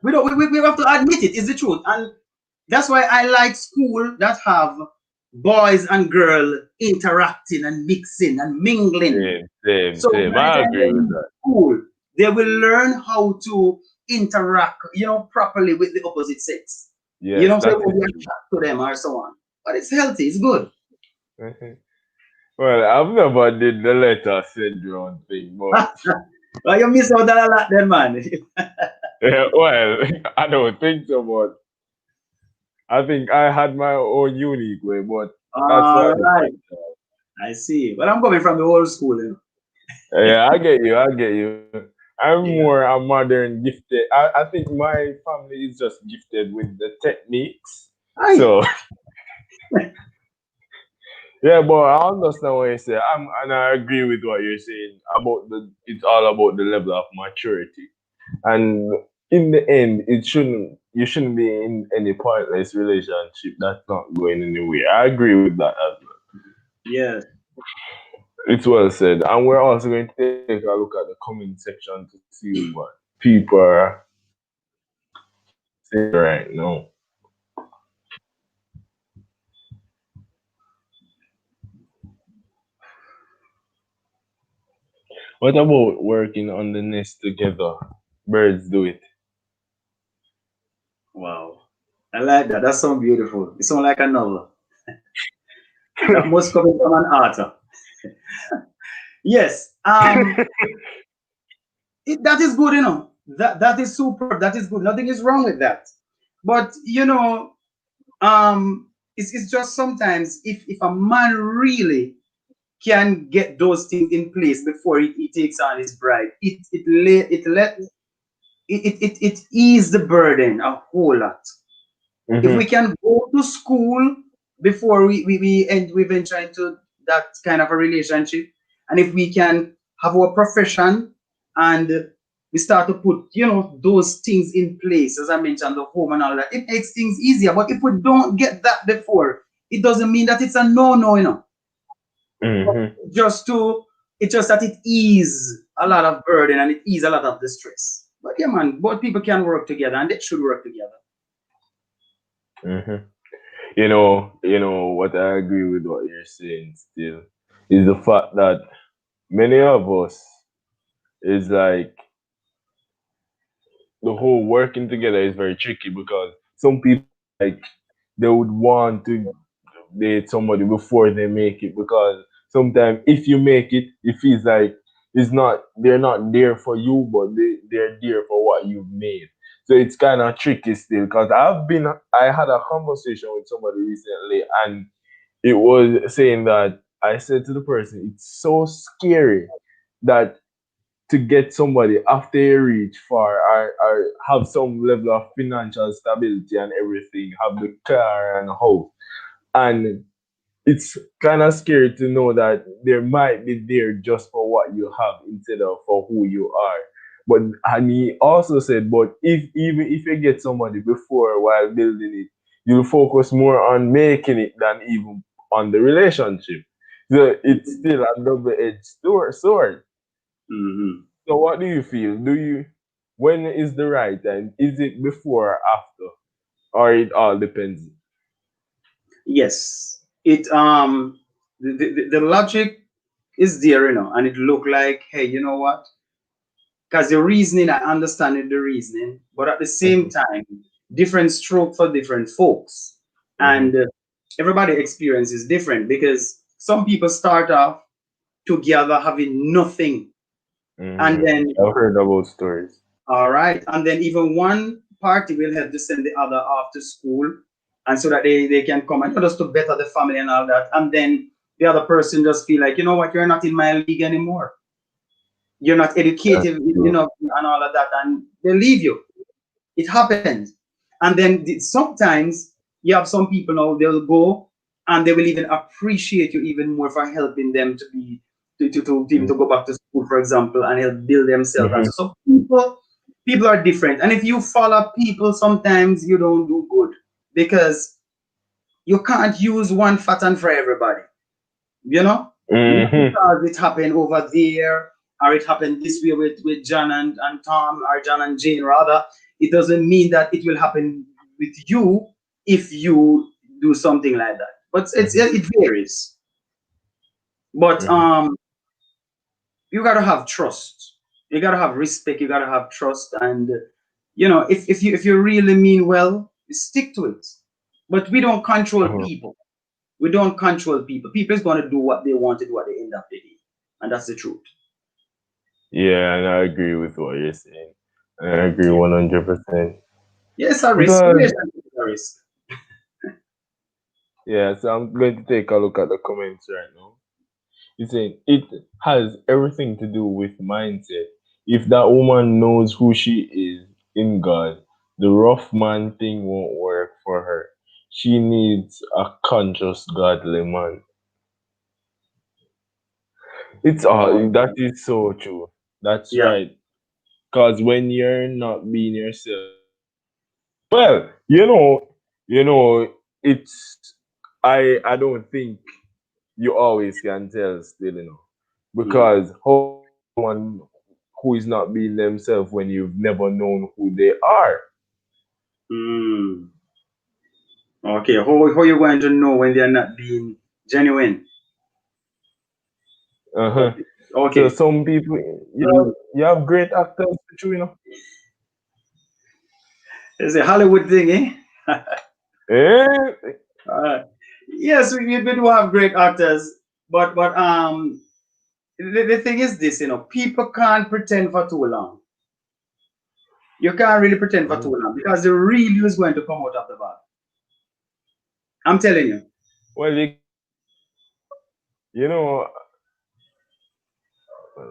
Speaker 2: We have to admit it, it's the truth. And that's why I like school that have boys and girl interacting and mixing and mingling. So
Speaker 1: Same.
Speaker 2: by the
Speaker 1: I
Speaker 2: time
Speaker 1: agree
Speaker 2: they're
Speaker 1: with
Speaker 2: in
Speaker 1: that.
Speaker 2: school, they will learn how to interact, properly with the opposite sex.
Speaker 1: Yes,
Speaker 2: So it
Speaker 1: that
Speaker 2: won't
Speaker 1: is
Speaker 2: be
Speaker 1: true.
Speaker 2: attracted to them or so on. But it's healthy, it's good.
Speaker 1: Mhm. Well, I've never did the letter syndrome thing, but
Speaker 2: Well, you miss out on a lot then, man.
Speaker 1: well, I don't think so. But I think I had my own unique way. But that's
Speaker 2: All
Speaker 1: for a
Speaker 2: right.
Speaker 1: different time.
Speaker 2: I see. Well, I'm coming from the old school.
Speaker 1: Yeah, I get you. I get you. I'm more
Speaker 2: Yeah.
Speaker 1: a modern gifted. I think my family is just gifted with the techniques.
Speaker 2: Aye.
Speaker 1: So yeah, but I understand what you say. And I agree with what you're saying about the. It's all about the level of maturity. And in the end, it shouldn't. You shouldn't be in any pointless relationship that's not going anywhere. I agree with that as well.
Speaker 2: Yes.
Speaker 1: It's well said. And we're also going to take a look at the comment section to see what people are saying right now. What about working on the nest together? Birds do it.
Speaker 2: Wow. I like that. That sounds beautiful. It sounds like a novel. That must come from an author. Yes. That is good, That is superb. That is good. Nothing is wrong with that. But it's just sometimes if a man really can get those things in place before he takes on his bride, it ease the burden a whole lot. If we
Speaker 1: Mm-hmm.
Speaker 2: can go to school before we venture into that kind of a relationship, and if we can have our profession and we start to put those things in place, as I mentioned, the home and all that, it makes things easier. But if we don't get that before, it doesn't mean that it's a no.
Speaker 1: Mm-hmm.
Speaker 2: Just to it's just that it ease a lot of burden and it ease a lot of the stress. But yeah, man, both people can work together and they should work together.
Speaker 1: Mm-hmm. What I agree with what you're saying still is the fact that many of us is like the whole working together is very tricky because some people like they would want to date somebody before they make it because sometimes if you make it, it feels like it's not they're not there for you, but they're there for what you've made. So it's kind of tricky still because I had a conversation with somebody recently and it was saying that I said to the person, it's so scary that to get somebody after you reach far or have some level of financial stability and everything, have the car and house. And it's kind of scary to know that there might be there just for what you have instead of for who you are. But and he also said, but if even if you get somebody before while building it, you'll focus more on making it than even on the relationship. So it's still a double-edged sword.
Speaker 2: Hmm.
Speaker 1: So what do you feel? Do you when is the right time? Is it before or after? Or it all depends?
Speaker 2: Yes, the logic is there, and it look like, hey, you know what? Because the reasoning, I understand the reasoning, but at the same
Speaker 1: Mhm,
Speaker 2: time, different stroke for different folks, and
Speaker 1: mhm,
Speaker 2: everybody experience is different because some people start off together having nothing, and
Speaker 1: mhm.
Speaker 2: then
Speaker 1: I've heard about stories.
Speaker 2: all right, and then even one party will help to send the other off to school, and so that they can come and just to better the family and all that, and then the other person just feel like, you know what, you're not in my league anymore, you're not
Speaker 1: That's
Speaker 2: educated
Speaker 1: true.
Speaker 2: enough and all of that, and they leave you. It happens. And then sometimes you have some people now, they'll go and they will even appreciate you even more for helping them to be to even to go back to school, for example, and help build themselves. And
Speaker 1: Mhm,
Speaker 2: so people are different. And if you follow people, sometimes you don't do good because you can't use one pattern for everybody. You know, not
Speaker 1: mhm,
Speaker 2: because it happened over there or it happened this way with John and Tom or John and Jane rather. It doesn't mean that it will happen with you if you do something like that. but
Speaker 1: Mm-hmm.
Speaker 2: it varies. But
Speaker 1: Mm-hmm.
Speaker 2: you gotta have trust. You gotta have respect. You gotta have trust, and if you really mean well, stick to it. But we don't control
Speaker 1: Uh-huh.
Speaker 2: people. We don't control people. People is gonna do what they want to do at the end of the day, and that's the truth.
Speaker 1: Yeah, and I agree with what you're saying. I agree
Speaker 2: Yeah,
Speaker 1: 100%.
Speaker 2: yeah, it's a risk.
Speaker 1: Because
Speaker 2: Relationship is a risk.
Speaker 1: yeah, so I'm going to take a look at the comments right now. It's saying it has everything to do with mindset. If that woman knows who she is in God, the rough man thing won't work for her. She needs a conscious, godly man. It's
Speaker 2: Oh,
Speaker 1: that is so true. That's
Speaker 2: yeah.
Speaker 1: right. Cause when you're not being yourself, well, it's I don't think you always can tell still,
Speaker 2: Mm.
Speaker 1: because how can you know someone who is not being themselves when you've never known who they are?
Speaker 2: Mm. Okay. How you going to know when they're not being genuine?
Speaker 1: Uh-huh.
Speaker 2: Okay.
Speaker 1: So
Speaker 2: Okay.
Speaker 1: some people,
Speaker 2: Mm.
Speaker 1: you have great actors too,
Speaker 2: It's a Hollywood thing, eh?
Speaker 1: Eh?
Speaker 2: Uh, yes, we do have great actors, but the thing is this, people can't pretend for too long. You can't really pretend for too
Speaker 1: Mhm.
Speaker 2: long because the real you is going to come out of the bag. I'm telling you.
Speaker 1: Well, you know, uh,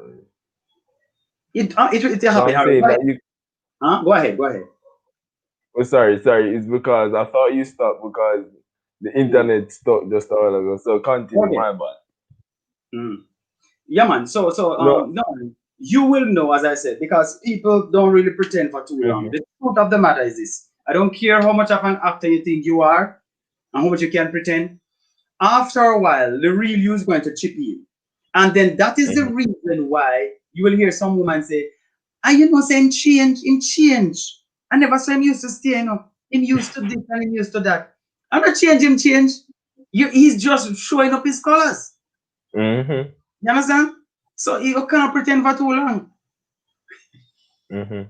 Speaker 2: It
Speaker 1: so
Speaker 2: happen.
Speaker 1: I'm
Speaker 2: All right,
Speaker 1: saying
Speaker 2: go
Speaker 1: that
Speaker 2: ahead.
Speaker 1: you.
Speaker 2: Huh? Go ahead. Go ahead.
Speaker 1: Oh, sorry. It's because I thought you stopped because the
Speaker 2: Mm.
Speaker 1: internet stopped just a while ago. So continue,
Speaker 2: Okay.
Speaker 1: my bad.
Speaker 2: Mm. Yeah, man.
Speaker 1: No.
Speaker 2: No, you will know, as I said, because people don't really pretend for too long.
Speaker 1: Hmm.
Speaker 2: The truth of the matter is this: I don't care how much of an actor you think you are and how much you can pretend. After a while, the real you is going to chip in, and then that is the
Speaker 1: Hmm.
Speaker 2: reason why you will hear some woman say, "I say him change. I never saw him used to stay, him used to this and him used to that. I'm not change him change. He's just showing up his colors.
Speaker 1: Hmm.
Speaker 2: You understand? So you can't pretend for too long."
Speaker 1: Hmm.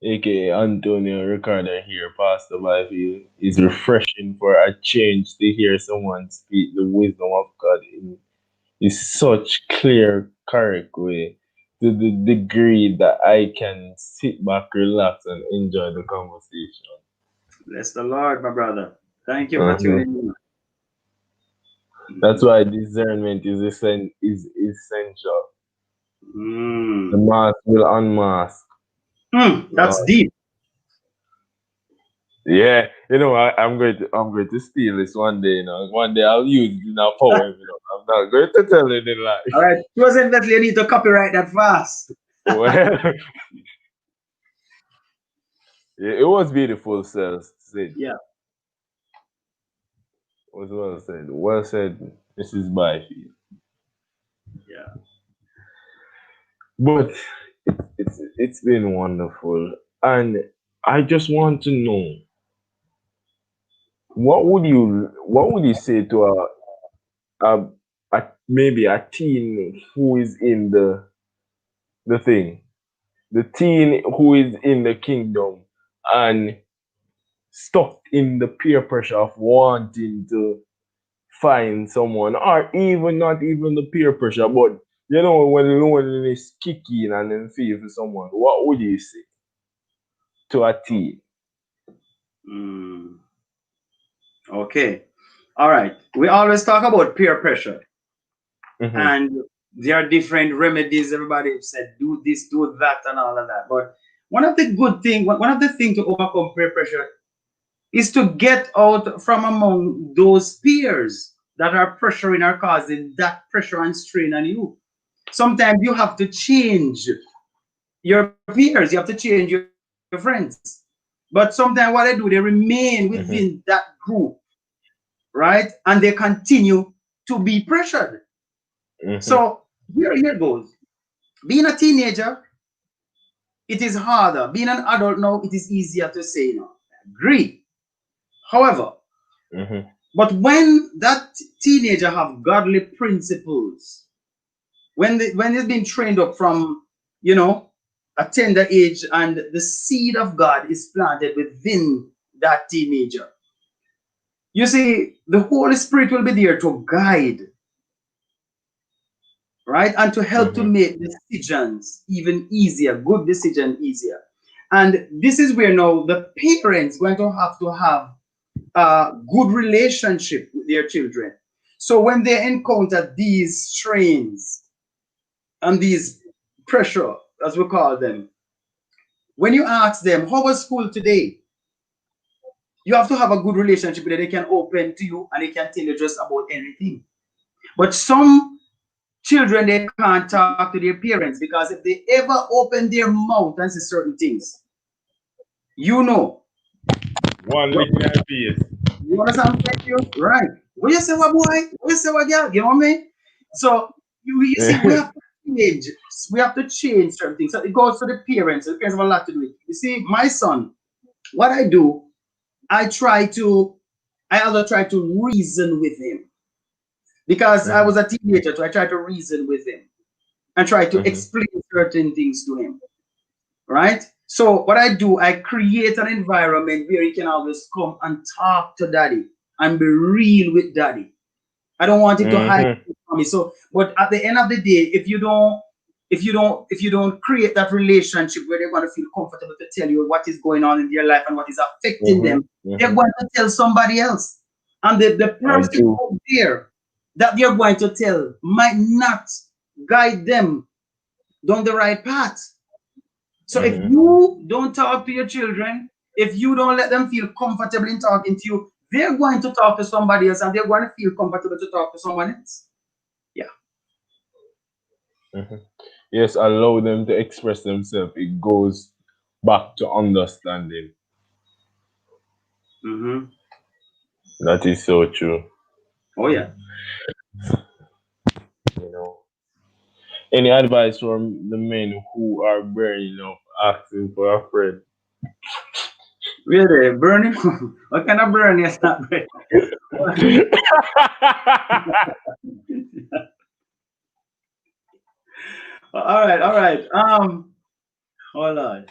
Speaker 1: AKA Antonio Ricardo here, Pastor Byfield. It's refreshing for a change to hear someone speak the wisdom of God in such clear, correct way, to the degree that I can sit back, relax, and enjoy the conversation.
Speaker 2: Bless the Lord, my brother. Thank you for
Speaker 1: Uh-huh.
Speaker 2: tuning
Speaker 1: That's
Speaker 2: in.
Speaker 1: why discernment is essential. The
Speaker 2: Mm.
Speaker 1: mask will unmask.
Speaker 2: That's
Speaker 1: Lord.
Speaker 2: deep.
Speaker 1: Yeah, I'm going to steal this one day. One day I'll use it in a poem. I'm not going to tell it in
Speaker 2: All
Speaker 1: life.
Speaker 2: right. Wasn't that you need to copyright that fast?
Speaker 1: Well, it was beautiful, said.
Speaker 2: Yeah.
Speaker 1: Was well said. Well said, Mrs. Byfield.
Speaker 2: Yeah.
Speaker 1: But it's been wonderful, and I just want to know what would you say to a, maybe a teen who is in the thing, the teen who is in the kingdom and stuck in the peer pressure of wanting to find someone, or even not even the peer pressure, but when loneliness kick in and then feel for someone, what would you say to a teen?
Speaker 2: Mm. Okay. All right. We always talk about peer pressure,
Speaker 1: Mm-hmm.
Speaker 2: and there are different remedies. Everybody said do this, do that, and all of that. But one of the things to overcome peer pressure is to get out from among those peers that are pressuring or causing that pressure and strain on you. Sometimes you have to change your peers, you have to change your friends. But sometimes what they do, they remain within that
Speaker 1: Mm-hmm.
Speaker 2: group, right? And they continue to be pressured.
Speaker 1: Mm-hmm.
Speaker 2: So here goes. Being a teenager, it is harder. Being an adult now, it is easier to say no. I agree. However,
Speaker 1: Mm-hmm.
Speaker 2: But when that teenager have godly principles, when it's been trained up from, you know, a tender age, and the seed of God is planted within that teenager, you see, the Holy Spirit will be there to guide, right? And to help to
Speaker 1: Mm-hmm.
Speaker 2: make decisions even easier, good decision easier. And this is where now the parents going to have a good relationship with their children. So when they encounter these strains and these pressure, as we call them, when you ask them, how was school today? You have to have a good relationship where they can open to you and they can tell you just about anything. But some children, they can't talk to their parents, because if they ever open their mouth and say certain things, you know.
Speaker 1: One lick in the face.
Speaker 2: You understand what I'm saying to you? Right. What you say, what boy? What you say, what girl? You know what I mean? So you see, we have to change. We have to change certain things. So it goes to the parents. The parents have a lot to do with it. You see, my son, what I do, I try to, I also try to reason with him, because I
Speaker 1: Mm-hmm.
Speaker 2: was a teenager, so I try to reason with him and try to
Speaker 1: Mm-hmm.
Speaker 2: explain certain things to him. Right? So what I do, I create an environment where he can always come and talk to daddy and be real with daddy. I don't want it to hide
Speaker 1: Mm-hmm.
Speaker 2: from me. So, but at the end of the day, if you don't create that relationship where they're going to feel comfortable to tell you what is going on in their life and what is affecting
Speaker 1: Mm-hmm.
Speaker 2: them, they're
Speaker 1: Mm-hmm.
Speaker 2: going to tell somebody else. And the
Speaker 1: I
Speaker 2: person
Speaker 1: do.
Speaker 2: out there that they're going to tell might not guide them down the right path. So if
Speaker 1: Mm-hmm.
Speaker 2: you don't talk to your children, if you don't let them feel comfortable in talking to you, they're going to talk to somebody else and they're going to feel comfortable to talk to someone else. Yeah.
Speaker 1: Mm-hmm. Yes, allow them to express themselves. It goes back to understanding.
Speaker 2: Mm-hmm.
Speaker 1: That is so true.
Speaker 2: Oh yeah.
Speaker 1: You know. Any advice from the men who are burning up asking for a friend?
Speaker 2: Really? Burning? What kind of burn is that? All right, all right. Hold on.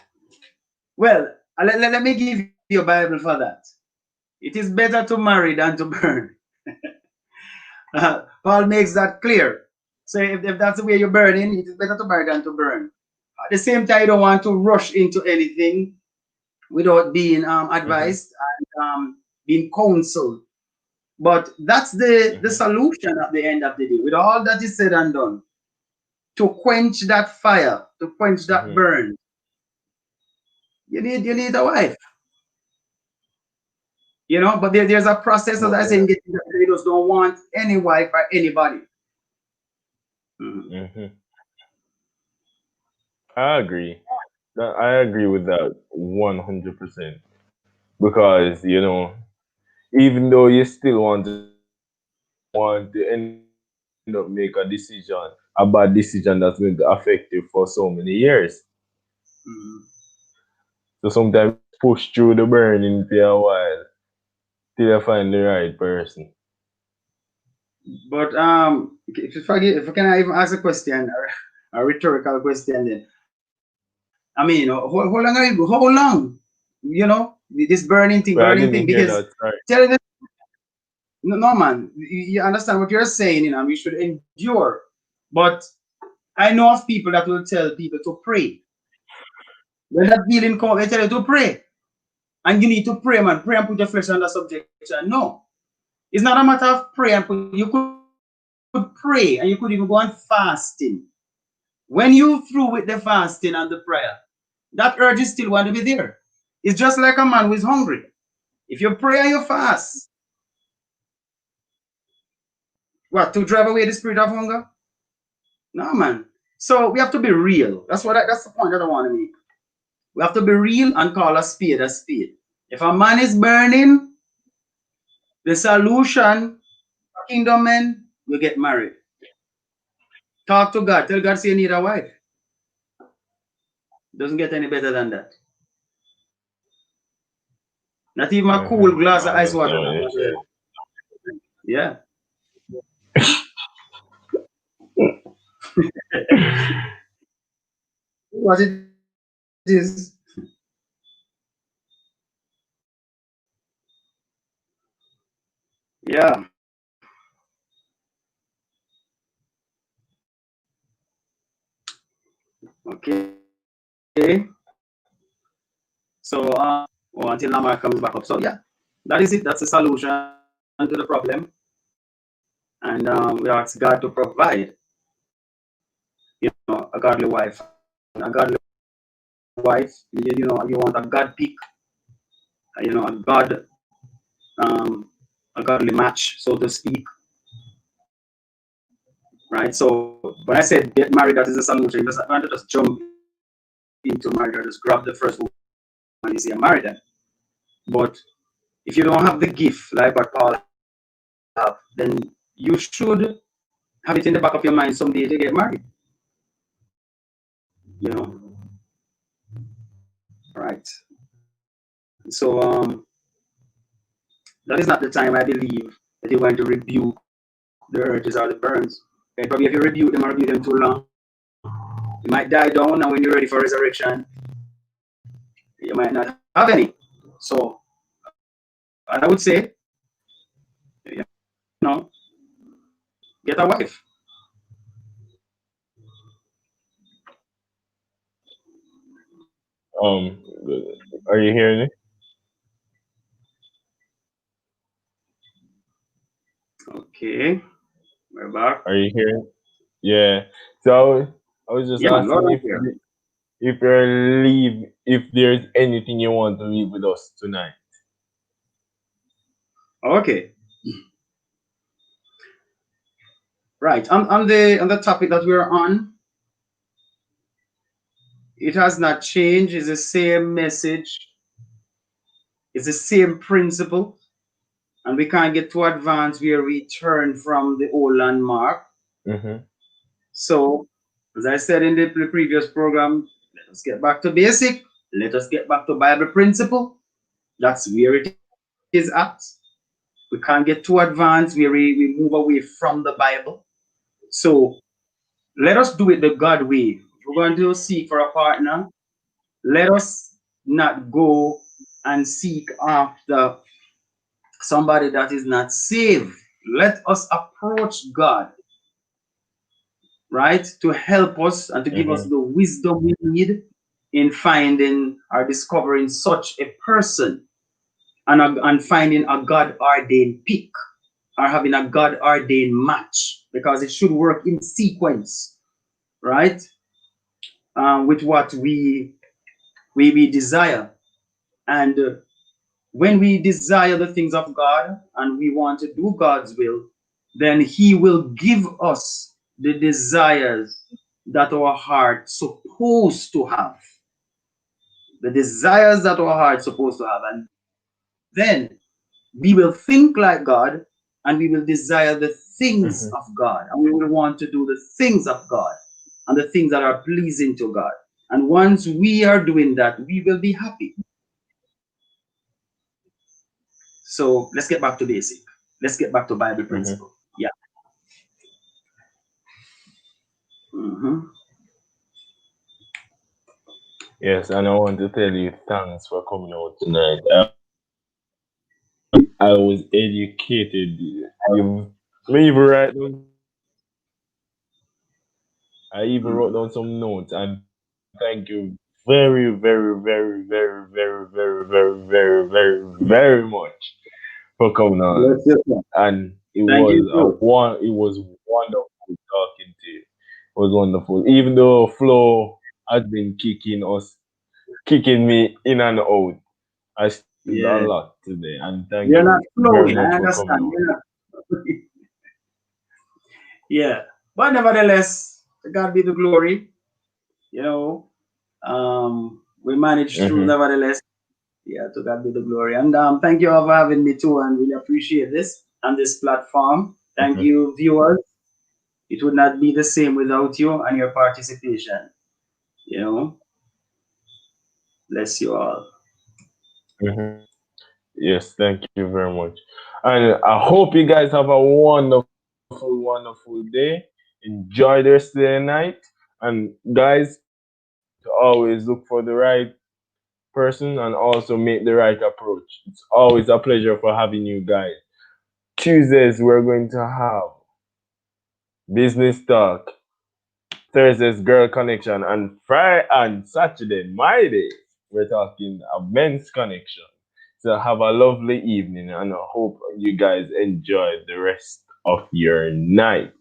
Speaker 2: Well, let me give you a Bible for that. It is better to marry than to burn. Paul makes that clear. So if that's the way you're burning, it is better to marry than to burn. At the same time, you don't want to rush into anything without being
Speaker 1: Mhm,
Speaker 2: advised and being counseled. But that's the
Speaker 1: mhm,
Speaker 2: solution at the end of the day. With all that is said and done, to quench that fire, to quench that
Speaker 1: mhm.
Speaker 2: burn, you need a wife. But there's a process, as
Speaker 1: But
Speaker 2: I say, in getting that. They just don't want any wife or anybody. Mhm.
Speaker 1: mhm. I agree. I agree with that 100%. Because, even though you still want to stay together, you don't want to end up make a decision, a bad decision that's going to affect you for so many years.
Speaker 2: Mhm.
Speaker 1: So sometimes you just push through the burning for a while till you find the right person.
Speaker 2: But if I can even ask a question, a rhetorical question, then I mean, how long are you? How long? This
Speaker 1: But I
Speaker 2: burning thing,
Speaker 1: didn't hear
Speaker 2: because
Speaker 1: that. Sorry.
Speaker 2: tell you, no, man, you understand what you're saying. We should endure. But I know of people that will tell people to pray. When that healing comes, they tell you to pray. And you need to pray, man. Pray and put your flesh under subjection. No. It's not a matter of pray and put. You could pray and you could even go on fasting. When you through with the fasting and the prayer, that urge is still going to be there. It's just like a man who is hungry. If you pray and you fast, what, to drive away the spirit of hunger? No, man. So we have to be real. That's the point that I want to make. We have to be real and call a spade a spade. If a man is burning, the solution for kingdom men, we get married. Talk to God. Tell God say you need a wife. Doesn't get any better than that. Not even a cool
Speaker 1: Mhm.
Speaker 2: glass
Speaker 1: I
Speaker 2: of ice
Speaker 1: understand
Speaker 2: water.
Speaker 1: what you're saying.
Speaker 2: Yeah. What it is. Yeah. Okay. So until Lamar comes back up. So yeah, that is it. That's the solution to the problem. And we ask God to provide, a godly wife. And a godly wife, you want a God pick, um, a godly match, so to speak. Right. So when I said get married, that is a solution. You just want to just jump into marriage or just grab the first woman you see and marry them. But if you don't have the gift like what Paul have, then you should have it in the back of your mind someday to get married. You know, right? So that is not the time I believe that you're going to rebuke the urges or the burns. Okay, probably if you rebuke them or rebuke them too long, you might die down, and when you're ready for resurrection, you might not have any. So I would say, get a wife.
Speaker 1: Um, are you hearing me?
Speaker 2: Okay, we're back.
Speaker 1: Are you hearing? Yeah. So I was just
Speaker 2: Yeah, man, Lord,
Speaker 1: asking
Speaker 2: I'm
Speaker 1: if
Speaker 2: here.
Speaker 1: if there's anything you want to leave with us tonight.
Speaker 2: Okay, right. On the topic that we're on, it has not changed. It's the same message. It's the same principle, and we can't get too advanced where we turn from the old landmark.
Speaker 1: Mm-hmm.
Speaker 2: So, as I said in the previous program, let us get back to basic. Let us get back to Bible principle. That's where it is at. We can't get too advanced where we move away from the Bible. So, let us do it the God way. If we're going to seek for a partner, let us not go and seek after somebody that is not saved. Let us approach God, right, to help us and to give us
Speaker 1: Mm-hmm.
Speaker 2: the wisdom we need in finding or discovering such a person, and finding a God ordained pick or having a God ordained match, because it should work in sequence, right, with what we desire. And when we desire the things of God and we want to do God's will, then He will give us the desires that our heart supposed to have. The desires that our heart supposed to have. And then we will think like God, and we will desire the things
Speaker 1: Mm-hmm.
Speaker 2: of God. And we will want to do the things of God and the things that are pleasing to God. And once we are doing that, we will be happy. So let's get back to basic. Let's get back to Bible
Speaker 1: Mm-hmm.
Speaker 2: principle. Yeah. Mhm.
Speaker 1: Yes, and I want to tell you thanks for coming out tonight. I was educated. You me even write down I even wrote
Speaker 2: Mhm.
Speaker 1: down some notes, and thank you very, very, very, very, very, very, very, very, very, very much for coming on.
Speaker 2: Bless you.
Speaker 1: And
Speaker 2: Thank you too.
Speaker 1: it was wonderful talking to you. It was wonderful. Even though Flo has been kicking me in and out, I still learned a
Speaker 2: Yeah.
Speaker 1: lot today. And thank
Speaker 2: You're not
Speaker 1: you very
Speaker 2: flowing. I
Speaker 1: much for coming
Speaker 2: understand.
Speaker 1: on.
Speaker 2: You're not. Yeah. But nevertheless, to God be the glory. You know, we managed through
Speaker 1: Hmm.
Speaker 2: nevertheless. Yeah, to God be the glory. And thank you all for having me too, and really appreciate this on this platform. Thank
Speaker 1: Hmm.
Speaker 2: you, viewers. It would not be the same without you and your participation. You know, bless you all.
Speaker 1: Hmm. Yes, thank you very much. And I hope you guys have a wonderful, wonderful day. Enjoy the rest of the night. And guys, always look for the right person and also make the right approach. It's always a pleasure for having you guys. Tuesdays, we're going to have business talk. Thursday's girl connection. And Friday and Saturday, my day, we're talking a men's connection. So have a lovely evening and I hope you guys enjoy the rest of your night.